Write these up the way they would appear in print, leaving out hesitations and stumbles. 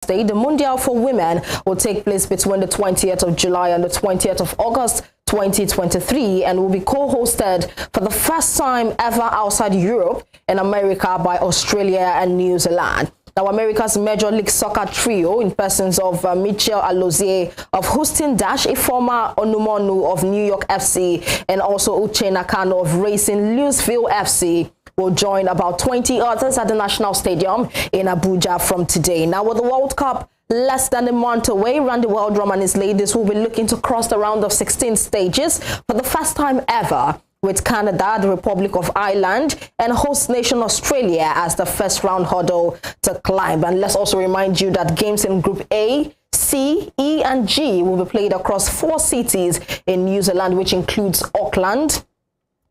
State. The Mundial for Women will take place between the 20th of July and the 20th of August 2023 and will be co-hosted for the first time ever outside Europe and America by Australia and New Zealand. Now, America's Major League Soccer trio in persons of Michel Alozie of Houston Dash, a former Onumonu of New York FC, and also Uche Nakano of Racing Louisville FC will join about 20 others at the National Stadium in Abuja from today. Now, with the World Cup less than a month away, Randy Waldrum and his ladies will be looking to cross the round of 16 stages for the first time ever, with Canada, the Republic of Ireland, and host nation Australia as the first round hurdle to climb. And let's also remind you that games in Group A, C, E, and G will be played across 4 cities in New Zealand, which includes Auckland,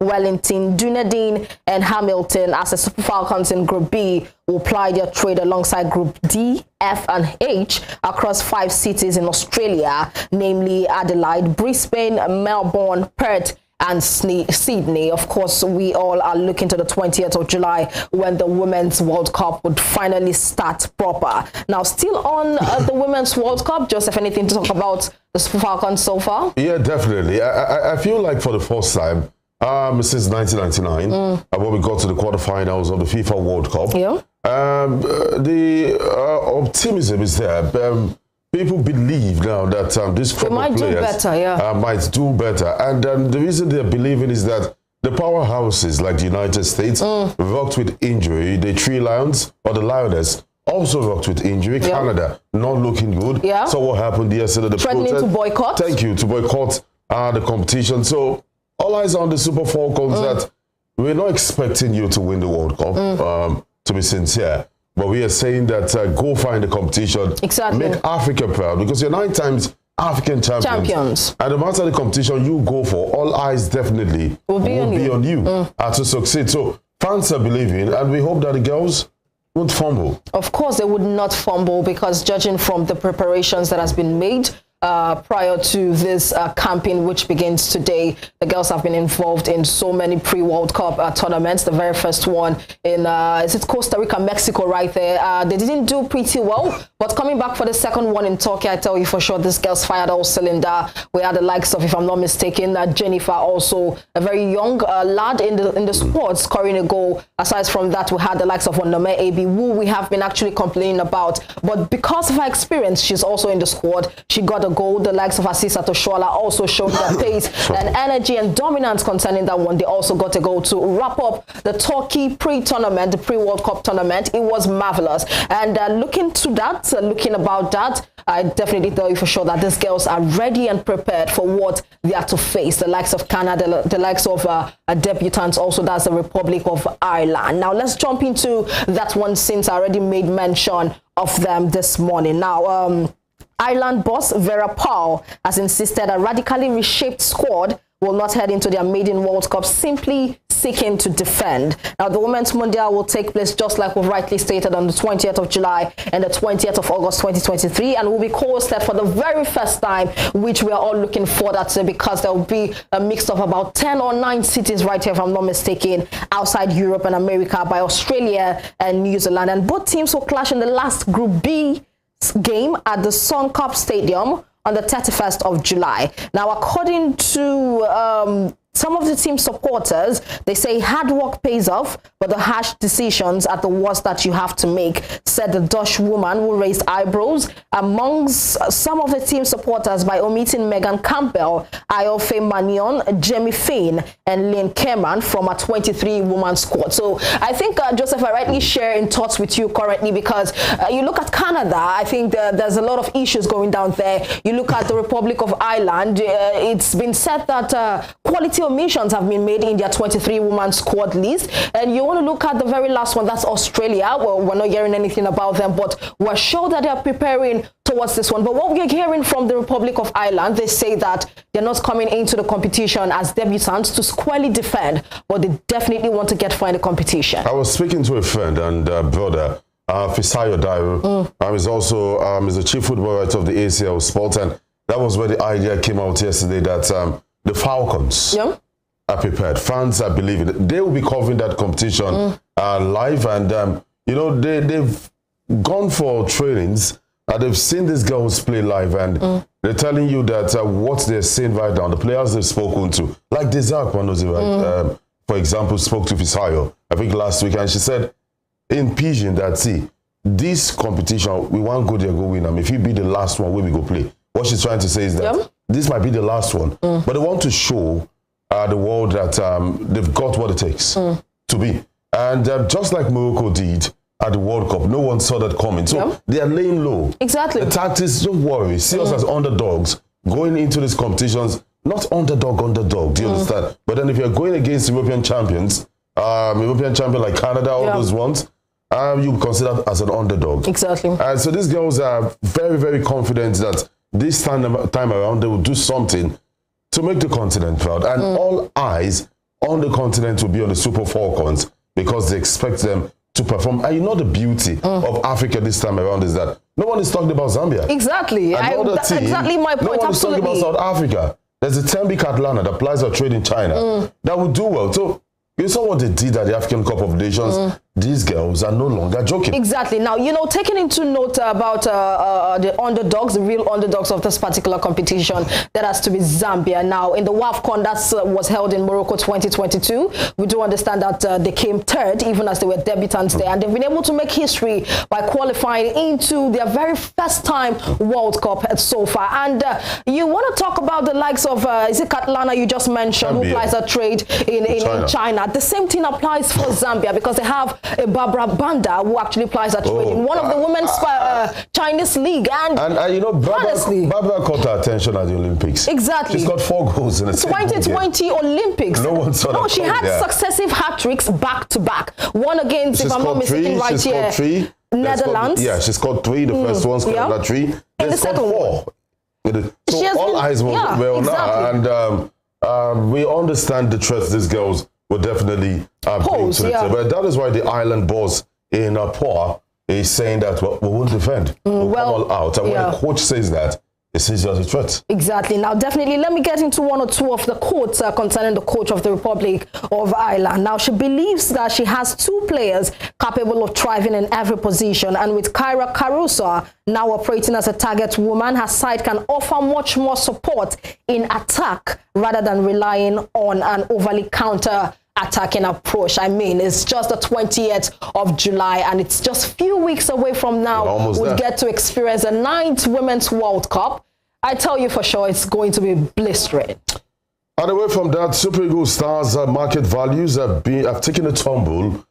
Wellington, Dunedin, and Hamilton, as the Super Falcons in Group B will ply their trade alongside Group D, F, and H across 5 cities in Australia, namely Adelaide, Brisbane, Melbourne, Perth, and Sydney. Of course, we all are looking to the 20th of July when the Women's World Cup would finally start proper. Now, still on the Women's World Cup, Joseph, anything to talk about the Super Falcons so far? Yeah, definitely. I feel like for the first time since 1999, when we got to the quarterfinals of the FIFA World Cup, the optimism is there. People believe now that this crop of players might do better. And the reason they're believing is that the powerhouses like the United States rocked with injury. The Three Lions, or the Lioness, also rocked with injury. Canada, not looking good. So what happened yesterday? The threatening to boycott. Thank you, to boycott the competition. So all eyes on the Super Falcons that we're not expecting you to win the World Cup, to be sincere. But we are saying that go find the competition, make Africa proud, because you're 9 times African champions. And no matter the competition you go for, all eyes definitely will be on you to succeed. So fans are believing, and we hope that the girls won't fumble. Of course, they would not fumble, because judging from the preparations that has been made prior to this campaign, which begins today, the girls have been involved in so many pre-World Cup tournaments. The very first one in is it Costa Rica, Mexico, right there. They didn't do pretty well, but coming back for the second one in Turkey, I tell you for sure, this girls fired all cylinder. We had the likes of, if I'm not mistaken, Jennifer, also a very young lad in the squad, scoring a goal. Aside from that, we had the likes of Onome AB, who we have been actually complaining about, but because of her experience, she's also in the squad. She got a goal. The likes of Asisa Toshola also showed their pace and energy and dominance concerning that one. They also got a goal to wrap up the Turkey pre-tournament, the pre-World Cup tournament. It was marvelous. And looking about that, I definitely tell you for sure that these girls are ready and prepared for what they are to face. The likes of Canada, the likes of debutants, also that's the Republic of Ireland. Now let's jump into that one, since I already made mention of them this morning. Now, Ireland boss Vera Pauw has insisted a radically reshaped squad will not head into their maiden World Cup simply seeking to defend. Now, the Women's Mundial will take place, just like we've rightly stated, on the 20th of July and the 20th of August 2023, and will be co-hosted for the very first time, which we are all looking forward to, because there will be a mix of about 10 or 9 cities right here, if I'm not mistaken, outside Europe and America by Australia and New Zealand. And both teams will clash in the last Group B game at the Sun Cup Stadium on the 31st of July. Now, according to some of the team supporters, they say hard work pays off, but the harsh decisions are the worst that you have to make, said the Dutch woman, who raised eyebrows amongst some of the team supporters by omitting Megan Campbell, Ayofe Manion, Jamie Fain, and Lynn Kerman from a 23-woman squad. So I think, Joseph, I rightly share in thoughts with you currently, because you look at Canada, I think there's a lot of issues going down there. You look at the Republic of Ireland, it's been said that quality omissions have been made in their 23-woman squad list. And you want to look at the very last one, that's Australia. Well, we're not hearing anything about them, but we're sure that they're preparing towards this one. But what we're hearing from the Republic of Ireland, they say that they're not coming into the competition as debutants to squarely defend, but they definitely want to get far in the competition. I was speaking to a friend and brother, Fisayo Dairo, is also is the chief football writer of the ACL Sports, and that was where the idea came out yesterday that the Falcons are prepared. Fans are believing it. They will be covering that competition live, and you know, they've gone for trainings they've seen these girls play live, and they're telling you that what they're seeing right now, the players they've spoken to, like Desiree Kwanozi, for example, spoke to Fisayo, I think last week, and she said in Pidgin that, see, this competition, we want go there, go win them. If you be the last one, where we go play. What she's trying to say is that this might be the last one, but they want to show the world that they've got what it takes to be. And just like Morocco did at the World Cup, no one saw that coming. So they are laying low. Exactly. The tactics, don't worry. See us as underdogs going into these competitions. Not underdog, do you understand? But then if you're going against European champions like Canada, all those ones, you consider as an underdog. Exactly. So these girls are very, very confident that this time around they will do something to make the continent proud. And all eyes on the continent will be on the Super Falcons because they expect them to perform. And you know the beauty of Africa this time around is that no one is talking about Zambia. Exactly. That's exactly my point. No one is talking about South Africa. There's a Tembi Atlanta that applies for trade in China that will do well. So you saw what they did at the African Cup of Nations. These girls are no longer joking. Exactly. Now, you know, taking into note about the underdogs, the real underdogs of this particular competition, that has to be Zambia. Now, in the WAFCON that was held in Morocco 2022, we do understand that they came third, even as they were debutants there. And they've been able to make history by qualifying into their very first time World Cup so far. And you want to talk about the likes of, is it Katlana you just mentioned, who applies a trade in China. The same thing applies for Zambia because they have a Barbara Banda who actually plays at trade in one of the women's Chinese league. And you know, Barbara caught her attention at the Olympics. Exactly. She's got 4 goals in the 2020 Olympics. No one saw that. No, she had successive hat-tricks back-to-back. One against, if I'm not mistaken, right here, Netherlands. She's got 3. The first one's got 3. And the second 4. So all eyes were on her. And we understand the threats these girls will definitely bring to the table. But that is why the island boss in Poa is saying that we won't defend. We'll come all out. And when the coach says that, it sees as a threat. Exactly. Now, definitely, let me get into one or two of the quotes concerning the coach of the Republic of Ireland. Now, she believes that she has 2 players capable of thriving in every position. And with Kyra Caruso now operating as a target woman, her side can offer much more support in attack rather than relying on an overly counter-attacking approach. I mean, it's just the 20th of July, and it's just few weeks away from now. We'll get to experience the 9th Women's World Cup. I tell you for sure, it's going to be blistering. And away from that, Super Eagles stars market values have taken a tumble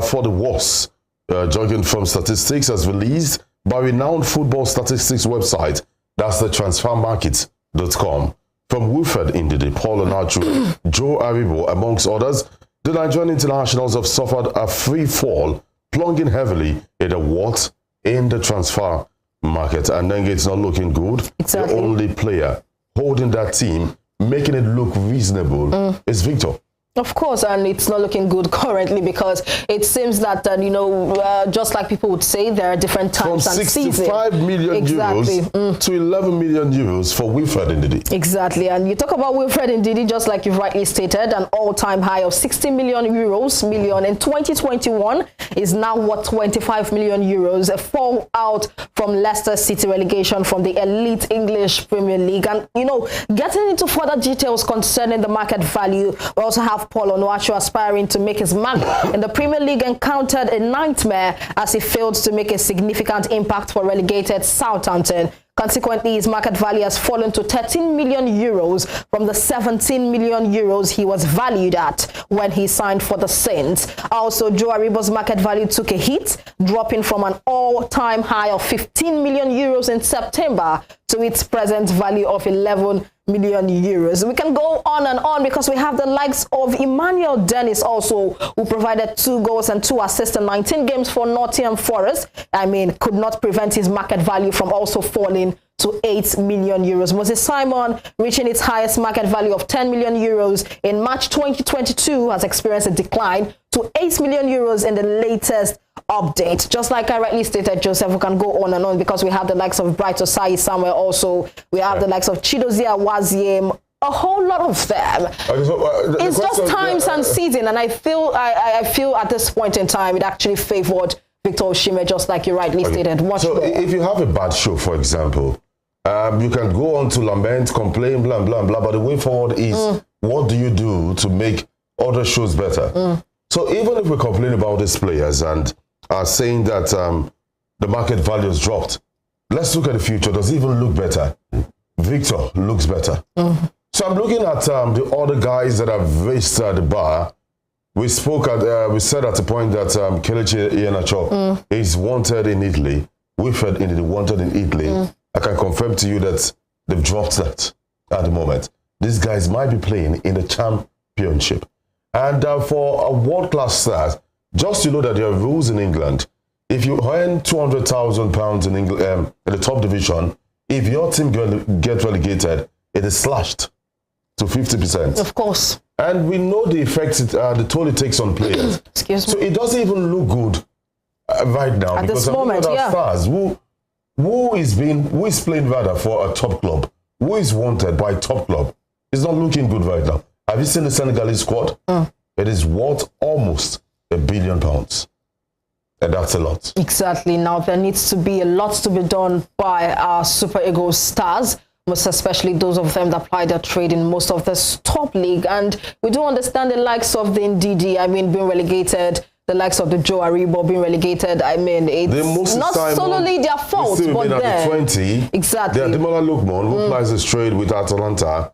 for the worse. Judging from statistics as released by renowned football statistics website, that's the transfermarket.com. From Wilfred Ndidi, Paul Onachu, Joe Aribo, amongst others, the Nigerian internationals have suffered a free fall, plunging heavily in the transfer market. And then it's not looking good. Exactly. The only player holding that team, making it look reasonable, is Victor. Of course, and it's not looking good currently because it seems that, you know, just like people would say, there are different times and seasons. From 65 million euros to 11 million euros for Wilfred Ndidi. Exactly, and you talk about Wilfred Ndidi, just like you've rightly stated, an all-time high of 60 million euros in 2021 is now worth 25 million euros, a fall out from Leicester City relegation from the elite English Premier League. And, you know, getting into further details concerning the market value, we also have Paul Onuachu aspiring to make his mark in the Premier League encountered a nightmare as he failed to make a significant impact for relegated Southampton. Consequently, his market value has fallen to 13 million euros from the 17 million euros he was valued at when he signed for the Saints. Also, Joe Aribo's market value took a hit, dropping from an all-time high of 15 million euros in September to its present value of 11 million euros. We can go on because we have the likes of Emmanuel Dennis also, who provided 2 goals and 2 assists in 19 games for Nottingham Forest. I mean, could not prevent his market value from also falling to 8 million euros. Moses Simon, reaching its highest market value of 10 million euros in March 2022, has experienced a decline to 8 million euros in the latest update. Just like I rightly stated, Joseph, we can go on because we have the likes of Bright Osai somewhere also. We have the likes of Chidozia Waziem, a whole lot of them. It's just times and season, and I feel at this point in time it actually favored Victor Osimhen, just like you rightly stated. Watch so if you have a bad show, for example, you can go on to lament, complain, blah, blah, blah, but the way forward is what do you do to make other shows better? So even if we complain about these players and are saying that the market value has dropped, let's look at the future. Does it even look better? Victor looks better. So I'm looking at the other guys that have reached the bar. We spoke at, we said at the point that Kelechi Iheanacho is wanted in Italy. Wilfred Ndidi wanted in Italy. I can confirm to you that they've dropped that at the moment. These guys might be playing in the championship. And for a world-class star, just to know that there are rules in England. If you earn £200,000 in England, in the top division, if your team gets relegated, it is slashed to 50%. Of course. And we know the effects, the toll it takes on players. Excuse me. So it doesn't even look good right now. At this moment, yeah. Stars, who is playing rather for a top club, who is wanted by a top club, is not looking good right now. Have you seen the Senegalese squad? It is worth almost £1 billion. And that's a lot. Exactly. Now, there needs to be a lot to be done by our Super Eagles stars, most especially those of them that ply their trade in most of the top league. And we do understand the likes of the Ndidi, being relegated, the likes of the Joe Aribo being relegated. It's not solely their fault, but then... 20, exactly. The Ademola Lookman, who plies his trade with Atalanta,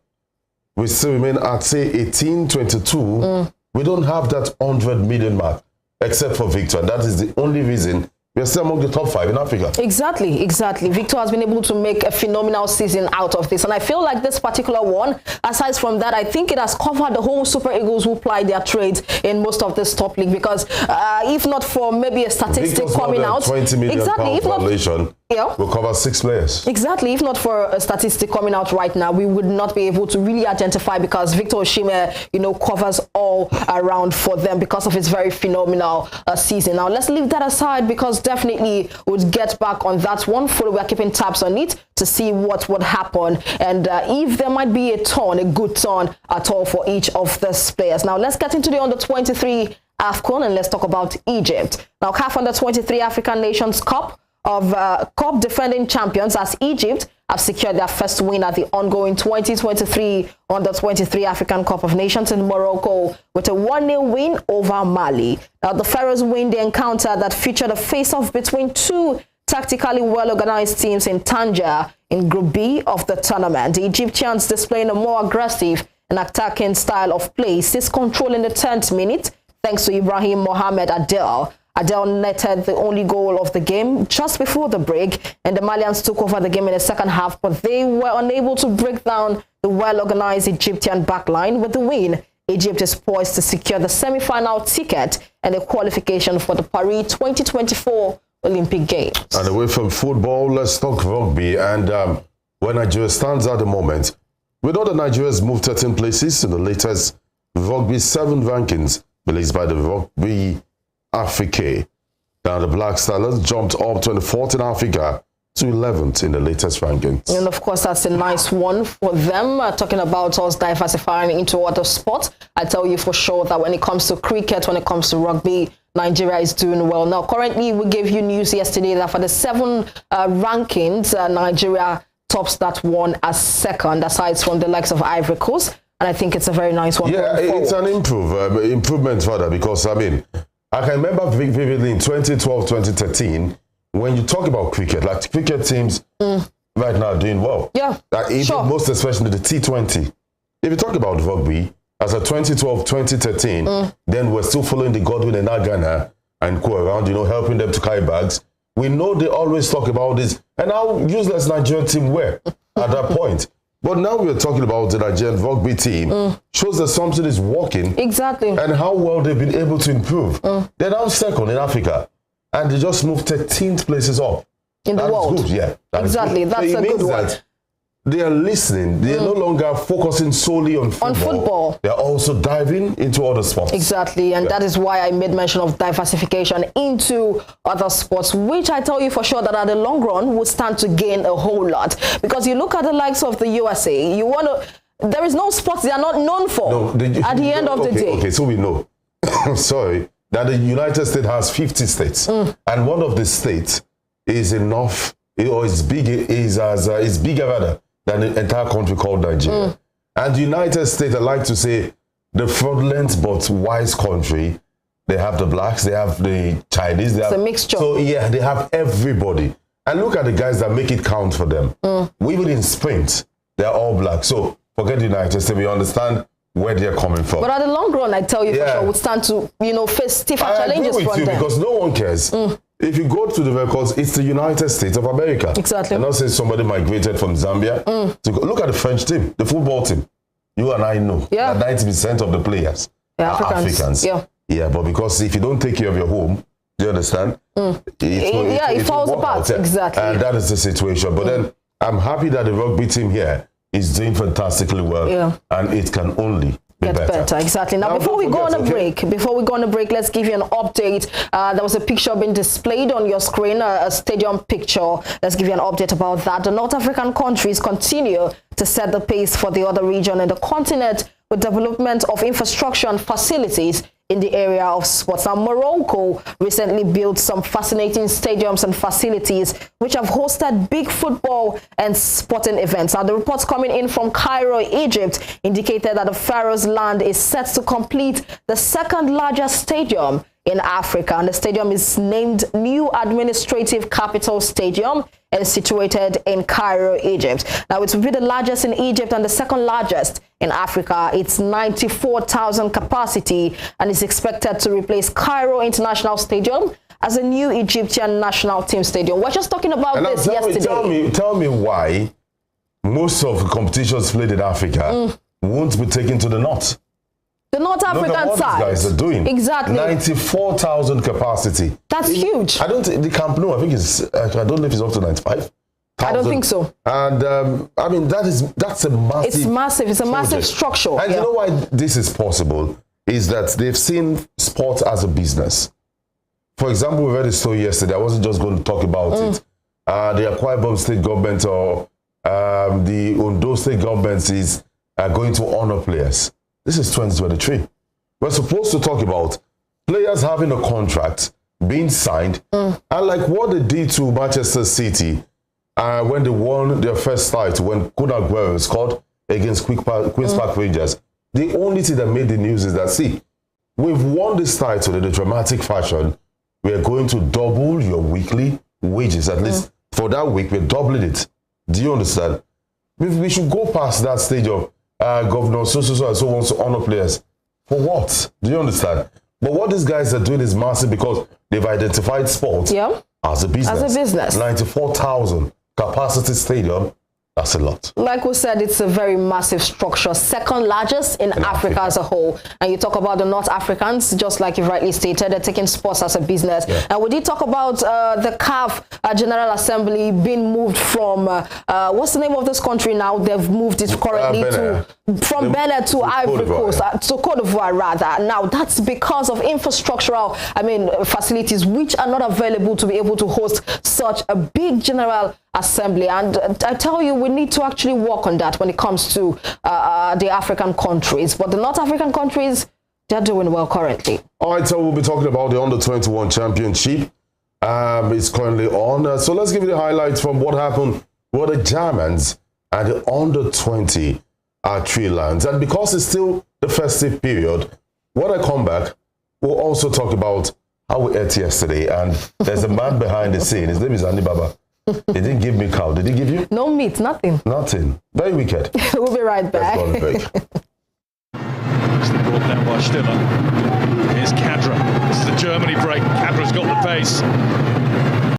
we still remain at, say, 18, 22. We don't have that 100 million mark, except for Victor. That is the only reason we are still among the top 5 in Africa. Exactly. Victor has been able to make a phenomenal season out of this. And I feel like this particular one, aside from that, I think it has covered the whole Super Eagles who ply their trades in most of this top league. Because if not for maybe a statistic coming out... 20 million pound valuation. Yeah. We'll cover 6 players. Exactly. If not for a statistic coming out right now, we would not be able to really identify, because Victor Osimhen, covers all around for them because of his very phenomenal season. Now, let's leave that aside, because definitely we'll get back on that one. We're keeping tabs on it to see what would happen and if there might be a good turn at all for each of these players. Now, let's get into the under-23 AFCON and let's talk about Egypt. Now, CAF Under-23 African Nations Cup of Cup defending champions as Egypt have secured their first win at the ongoing 2023 Under-23 African Cup of Nations in Morocco with a 1-0 win over Mali. Now, the Pharaohs win the encounter that featured a face-off between two tactically well-organized teams in Tangier in Group B of the tournament. The Egyptians displaying a more aggressive and attacking style of play, seized control in the 10th minute thanks to Ibrahim Mohamed Adel. Adel netted the only goal of the game just before the break, and the Malians took over the game in the second half, but they were unable to break down the well-organized Egyptian backline. With the win, Egypt is poised to secure the semi-final ticket and the qualification for the Paris 2024 Olympic Games. And away from football, let's talk rugby. And where Nigeria stands at the moment, we know that Nigeria has moved 13 places in the latest Rugby 7 rankings released by the Rugby Africa. Now the Black Stars jumped up 24th in Africa to 11th in the latest rankings. And of course, that's a nice one for them. Talking about us diversifying into other sports, I tell you for sure that when it comes to cricket, when it comes to rugby, Nigeria is doing well. Now, currently, we gave you news yesterday that for the 7 rankings, Nigeria tops that one as second, aside from the likes of Ivory Coast. And I think it's a very nice one. Yeah, it's an improvement further, because, I can remember vividly in 2012, 2013, when you talk about cricket, like cricket teams right now are doing well. Yeah, sure. Most especially the T20. If you talk about rugby, as a 2012, 2013, then we're still following the Godwin and Agana and go around, helping them to carry bags. We know they always talk about this and how useless Nigerian team were at that point. But now we're talking about the Nigerian rugby team. Shows that something is working. Exactly. And how well they've been able to improve. They're now second in Africa. And they just moved 13th places up. In the world. Good. Yeah. Exactly. That's a good one. They are listening. They are no longer focusing solely on football. They are also diving into other sports. Exactly. And that is why I made mention of diversification into other sports, which I tell you for sure that at the long run will stand to gain a whole lot. Because you look at the likes of the USA, there is no sports they are not known for at the end of the day. Okay, so we know. Sorry. that the United States has 50 states, and one of the states is enough, or is bigger rather than the entire country called Nigeria. And the United States, I like to say, the fraudulent but wise country. They have the blacks, they have the Chinese. It's a mixture. So yeah, they have everybody. And look at the guys that make it count for them. Even in sprint, they're all black. So forget the United States. We understand where they're coming from. But at the long run, I tell you, for sure, would stand to, face stiffer challenges from them. Because no one cares. If you go to the records, it's the United States of America. Exactly. And not say somebody migrated from Zambia. To go. Look at the French team, the football team. You and I know that 90% of the players are Africans. Yeah, but because if you don't take care of your home, do you understand? It falls apart. Exactly. And that is the situation. But then I'm happy that the rugby team here is doing fantastically well. And it can only get better. Exactly. Now, before we go on a break, let's give you an update. There was a picture being displayed on your screen, a stadium picture. Let's give you an update about that. The North African countries continue to set the pace for the other region and the continent with development of infrastructure and facilities in the area of sports. Now, Morocco recently built some fascinating stadiums and facilities which have hosted big football and sporting events. Now, the reports coming in from Cairo, Egypt, indicated that the Pharaoh's Land is set to complete the second largest stadium in Africa, and the stadium is named New Administrative Capital Stadium and is situated in Cairo, Egypt. Now, it will be the largest in Egypt and the second largest in Africa. It's 94,000 capacity and is expected to replace Cairo International Stadium as a new Egyptian national team stadium. We're just talking about this yesterday. Tell me why most of the competitions played in Africa won't be taken to the north. The North African side. These guys are doing. Exactly. 94,000 capacity. That's huge. I don't think the Camp Nou, I think it's, I don't know if it's up to 95. I don't think so. And I mean, that's a massive. It's massive. It's a massive structure. And you know why this is possible? Is that they've seen sport as a business. For example, we read a story yesterday. I wasn't just going to talk about it. The Akwa Ibom state government or the Ondo state government is going to honor players. This is 2023. We're supposed to talk about players having a contract, being signed, and like what they did to Manchester City when they won their first title, when Kun Aguero scored against Queen's Park Rangers. The only thing that made the news is that, see, we've won this title in a dramatic fashion. We are going to double your weekly wages. At least for that week, we're doubling it. Do you understand? We should go past that stage of Governor so wants to honor players. For what? Do you understand? But what these guys are doing is massive because they've identified sport as a business. As a business. 94,000 capacity stadium. That's a lot. Like we said, it's a very massive structure, second largest in Africa as a whole. And you talk about the North Africans, just like you rightly stated, they're taking sports as a business. And we did talk about the CAF General Assembly being moved from, what's the name of this country now? They've moved it currently from Benin to Ivory Coast, to Cote d'Ivoire rather. Now, that's because of infrastructural, facilities which are not available to be able to host such a big General Assembly. And I tell you, we need to actually work on that when it comes to the African countries. But the North African countries, they're doing well currently. All right, so we'll be talking about the Under-21 Championship. It's currently on. So let's give you the highlights from what happened with the Germans and the Under-20 Three Lions. And because it's still the festive period, when I come back, we'll also talk about how we ate yesterday. And there's a man behind the scene. His name is Andy Baba. He didn't give me cow. Did he give you? No meat, nothing. Nothing. Very wicked. We'll be right back. Let's go on break. Brought down by Stiller. Here's Kadra. This is the Germany break. Kadra's got the pace.